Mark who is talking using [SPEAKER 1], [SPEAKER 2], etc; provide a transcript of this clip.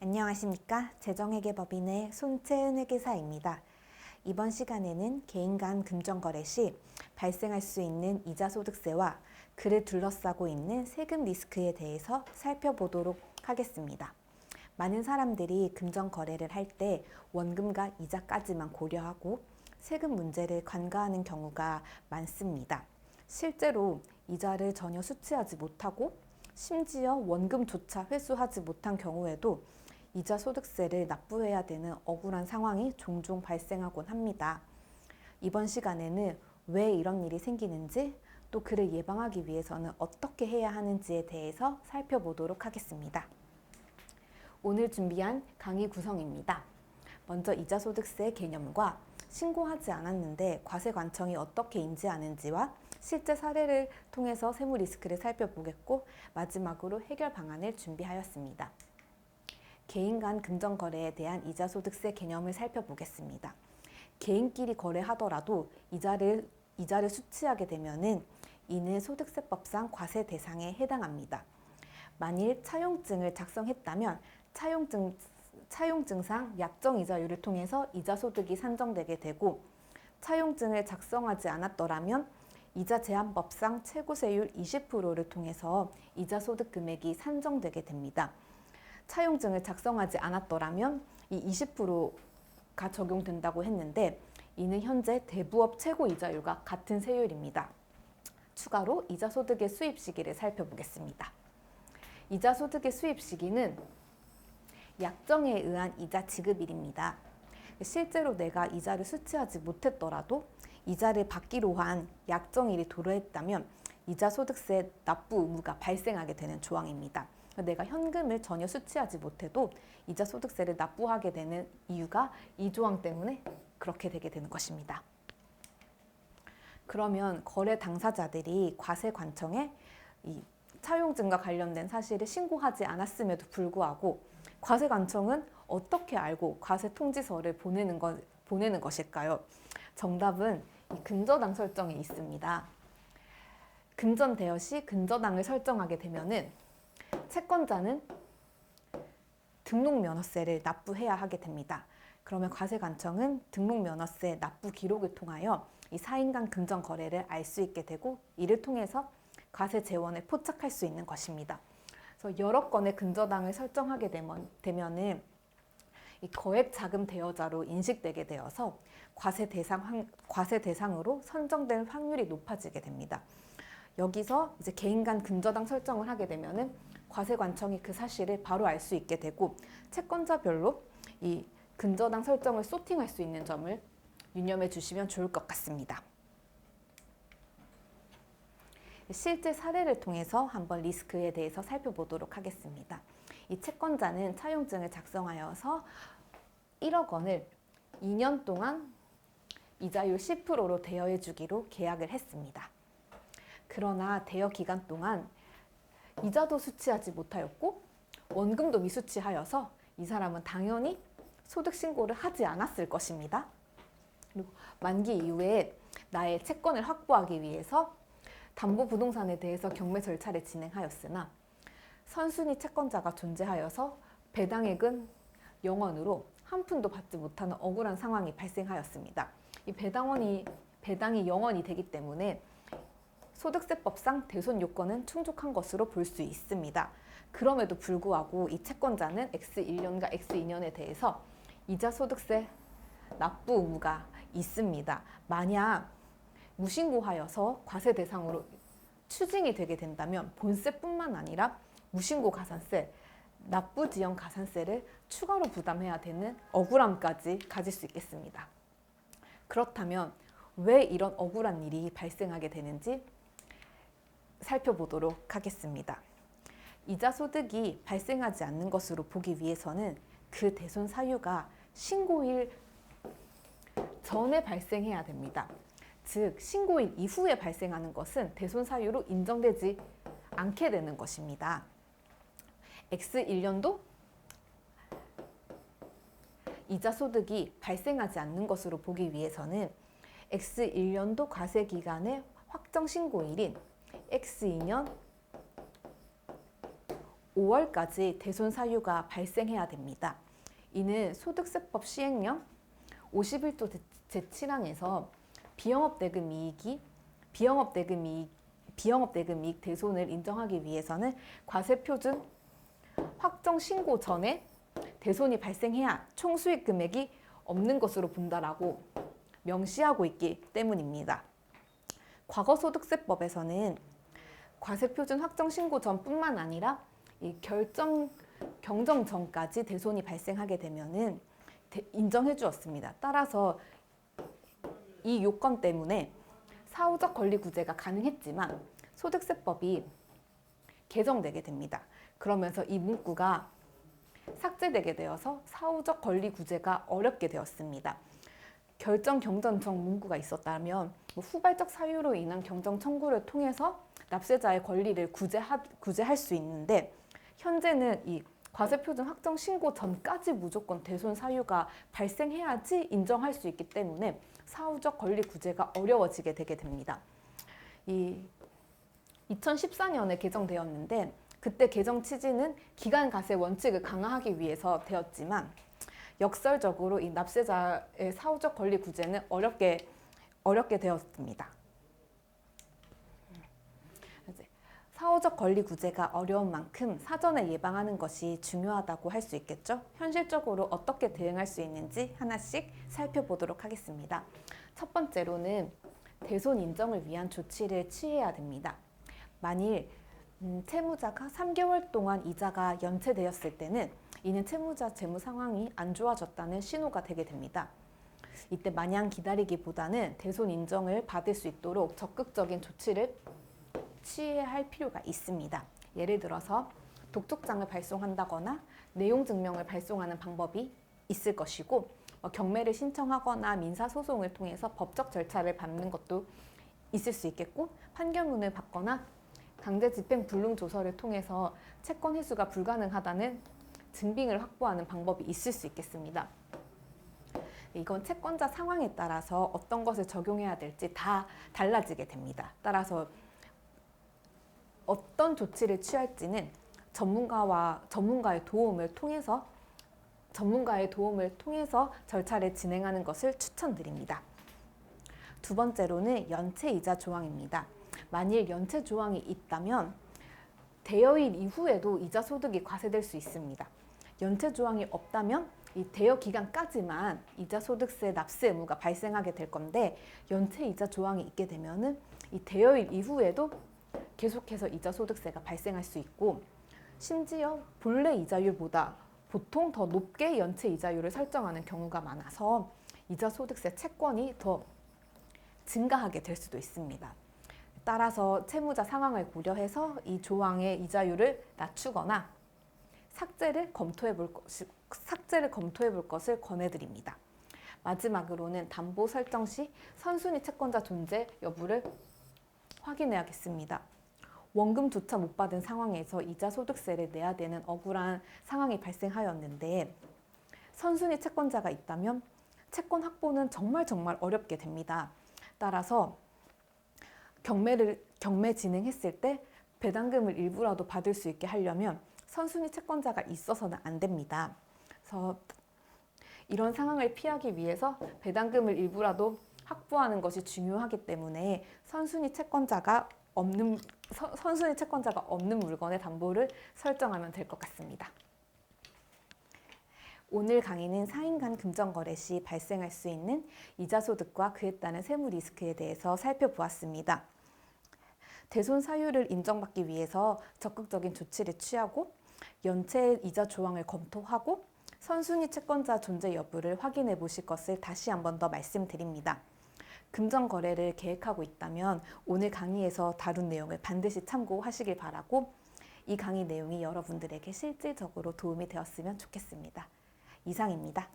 [SPEAKER 1] 안녕하십니까. 재정회계법인의 손채은 회계사입니다. 이번 시간에는 개인 간 금전거래 시 발생할 수 있는 이자소득세와 그를 둘러싸고 있는 세금 리스크에 대해서 살펴보도록 하겠습니다. 많은 사람들이 금전거래를 할 때 원금과 이자까지만 고려하고 세금 문제를 간과하는 경우가 많습니다. 실제로 이자를 전혀 수취하지 못하고 심지어 원금조차 회수하지 못한 경우에도 이자 소득세를 납부해야 되는 억울한 상황이 종종 발생하곤 합니다. 이번 시간에는 왜 이런 일이 생기는지, 또 그를 예방하기 위해서는 어떻게 해야 하는지에 대해서 살펴보도록 하겠습니다. 오늘 준비한 강의 구성입니다. 먼저 이자소득세 개념과 신고하지 않았는데 과세관청이 어떻게 인지하는지와 실제 사례를 통해서 세무 리스크를 살펴보겠고, 마지막으로 해결 방안을 준비하였습니다. 개인 간 금전거래에 대한 이자소득세 개념을 살펴보겠습니다. 개인끼리 거래하더라도 이자를 수취하게 되면은 이는 소득세법상 과세 대상에 해당합니다. 만일 차용증을 작성했다면 차용증상 약정이자율을 통해서 이자소득이 산정되게 되고, 차용증을 작성하지 않았더라면 이자제한법상 최고세율 20%를 통해서 이자소득 금액이 산정되게 됩니다. 차용증을 작성하지 않았더라면 이 20%가 적용된다고 했는데, 이는 현재 대부업 최고이자율과 같은 세율입니다. 추가로 이자소득의 수입 시기를 살펴보겠습니다. 이자소득의 수입 시기는 약정에 의한 이자 지급일입니다. 실제로 내가 이자를 수취하지 못했더라도 이자를 받기로 한 약정일이 도래했다면 이자소득세 납부 의무가 발생하게 되는 조항입니다. 내가 현금을 전혀 수취하지 못해도 이자소득세를 납부하게 되는 이유가 이 조항 때문에 그렇게 되게 되는 것입니다. 그러면 거래 당사자들이 과세관청에 이 차용증과 관련된 사실을 신고하지 않았음에도 불구하고 과세관청은 어떻게 알고 과세통지서를 보내는 것일까요? 정답은 이 근저당 설정에 있습니다. 금전대여 시 근저당을 설정하게 되면은 채권자는 등록면허세를 납부해야 하게 됩니다. 그러면 과세관청은 등록면허세 납부 기록을 통하여 이 사인 간 금전 거래를 알 수 있게 되고, 이를 통해서 과세 재원을 포착할 수 있는 것입니다. 그래서 여러 건의 근저당을 설정하게 되면은 이 거액 자금 대여자로 인식되게 되어서 과세 대상으로 선정될 확률이 높아지게 됩니다. 여기서 이제 개인 간 근저당 설정을 하게 되면은 과세관청이 그 사실을 바로 알 수 있게 되고, 채권자별로 이 근저당 설정을 소팅할 수 있는 점을 유념해 주시면 좋을 것 같습니다. 실제 사례를 통해서 한번 리스크에 대해서 살펴보도록 하겠습니다. 이 채권자는 차용증을 작성하여서 1억 원을 2년 동안 이자율 10%로 대여해 주기로 계약을 했습니다. 그러나 대여 기간 동안 이자도 수취하지 못하였고 원금도 미수취하여서 이 사람은 당연히 소득 신고를 하지 않았을 것입니다. 그리고 만기 이후에 나의 채권을 확보하기 위해서 담보부동산에 대해서 경매 절차를 진행하였으나 선순위 채권자가 존재하여서 배당액은 0원으로 한 푼도 받지 못하는 억울한 상황이 발생하였습니다. 이 배당이 0원이 되기 때문에 소득세법상 대손 요건은 충족한 것으로 볼 수 있습니다. 그럼에도 불구하고 이 채권자는 X1년과 X2년에 대해서 이자소득세 납부 의무가 있습니다. 만약 무신고하여서 과세 대상으로 추징이 되게 된다면 본세뿐만 아니라 무신고 가산세, 납부지연 가산세를 추가로 부담해야 되는 억울함까지 가질 수 있겠습니다. 그렇다면 왜 이런 억울한 일이 발생하게 되는지 살펴보도록 하겠습니다. 이자소득이 발생하지 않는 것으로 보기 위해서는 그 대손 사유가 신고일 전에 발생해야 됩니다. 즉 신고일 이후에 발생하는 것은 대손 사유로 인정되지 않게 되는 것입니다. X1년도 이자소득이 발생하지 않는 것으로 보기 위해서는 X1년도 과세기간의 확정 신고일인 X2년 5월까지 대손 사유가 발생해야 됩니다. 이는 소득세법 시행령 51조 제7항에서 비영업대금 이익 대손을 인정하기 위해서는 과세표준 확정 신고 전에 대손이 발생해야 총수익 금액이 없는 것으로 본다라고 명시하고 있기 때문입니다. 과거소득세법에서는 과세표준 확정 신고 전뿐만 아니라 이 경정 전까지 대손이 발생하게 되면은 인정해 주었습니다. 따라서 이 요건 때문에 사후적 권리 구제가 가능했지만 소득세법이 개정되게 됩니다. 그러면서 이 문구가 삭제되게 되어서 사후적 권리 구제가 어렵게 되었습니다. 결정 경정청 문구가 있었다면 후발적 사유로 인한 경정 청구를 통해서 납세자의 권리를 구제할 수 있는데, 현재는 이 과세표준 확정 신고 전까지 무조건 대손 사유가 발생해야지 인정할 수 있기 때문에 사후적 권리 구제가 어려워지게 되게 됩니다. 2014년에 개정되었는데 그때 개정 취지는 기간 과세 원칙을 강화하기 위해서 되었지만 역설적으로 이 납세자의 사후적 권리 구제는 어렵게 되었습니다. 사후적 권리 구제가 어려운 만큼 사전에 예방하는 것이 중요하다고 할 수 있겠죠. 현실적으로 어떻게 대응할 수 있는지 하나씩 살펴보도록 하겠습니다. 첫 번째로는 대손 인정을 위한 조치를 취해야 됩니다. 만일 채무자가 3개월 동안 이자가 연체되었을 때는 이는 채무자 재무 상황이 안 좋아졌다는 신호가 되게 됩니다. 이때 마냥 기다리기보다는 대손 인정을 받을 수 있도록 적극적인 조치를 취해야 할 필요가 있습니다. 예를 들어서 독촉장을 발송한다거나 내용 증명을 발송하는 방법이 있을 것이고, 경매를 신청하거나 민사소송을 통해서 법적 절차를 밟는 것도 있을 수 있겠고, 판결문을 받거나 강제집행 불능조서를 통해서 채권 회수가 불가능하다는 증빙을 확보하는 방법이 있을 수 있겠습니다. 이건 채권자 상황에 따라서 어떤 것을 적용해야 될지 다 달라지게 됩니다. 따라서 어떤 조치를 취할지는 전문가의 도움을 통해서 절차를 진행하는 것을 추천드립니다. 두 번째로는 연체이자 조항입니다. 만일 연체 조항이 있다면 대여일 이후에도 이자 소득이 과세될 수 있습니다. 연체 조항이 없다면 이 대여 기간까지만 이자 소득세 납세 의무가 발생하게 될 건데, 연체 이자 조항이 있게 되면은 이 대여일 이후에도 계속해서 이자 소득세가 발생할 수 있고, 심지어 본래 이자율보다 보통 더 높게 연체 이자율을 설정하는 경우가 많아서 이자 소득세 채권이 더 증가하게 될 수도 있습니다. 따라서 채무자 상황을 고려해서 이 조항의 이자율을 낮추거나 삭제를 검토해 볼 것을 권해드립니다. 마지막으로는 담보 설정 시 선순위 채권자 존재 여부를 확인해야겠습니다. 원금조차 못 받은 상황에서 이자 소득세를 내야 되는 억울한 상황이 발생하였는데, 선순위 채권자가 있다면 채권 확보는 정말 어렵게 됩니다. 따라서 경매 진행했을 때 배당금을 일부라도 받을 수 있게 하려면 선순위 채권자가 있어서는 안 됩니다. 그래서 이런 상황을 피하기 위해서 배당금을 일부라도 확보하는 것이 중요하기 때문에 선순위 채권자가 없는 물건의 담보를 설정하면 될 것 같습니다. 오늘 강의는 상인 간 금전거래 시 발생할 수 있는 이자소득과 그에 따른 세무 리스크에 대해서 살펴보았습니다. 대손 사유를 인정받기 위해서 적극적인 조치를 취하고 연체 이자 조항을 검토하고 선순위 채권자 존재 여부를 확인해 보실 것을 다시 한 번 더 말씀드립니다. 금전거래를 계획하고 있다면 오늘 강의에서 다룬 내용을 반드시 참고하시길 바라고, 이 강의 내용이 여러분들에게 실질적으로 도움이 되었으면 좋겠습니다. 이상입니다.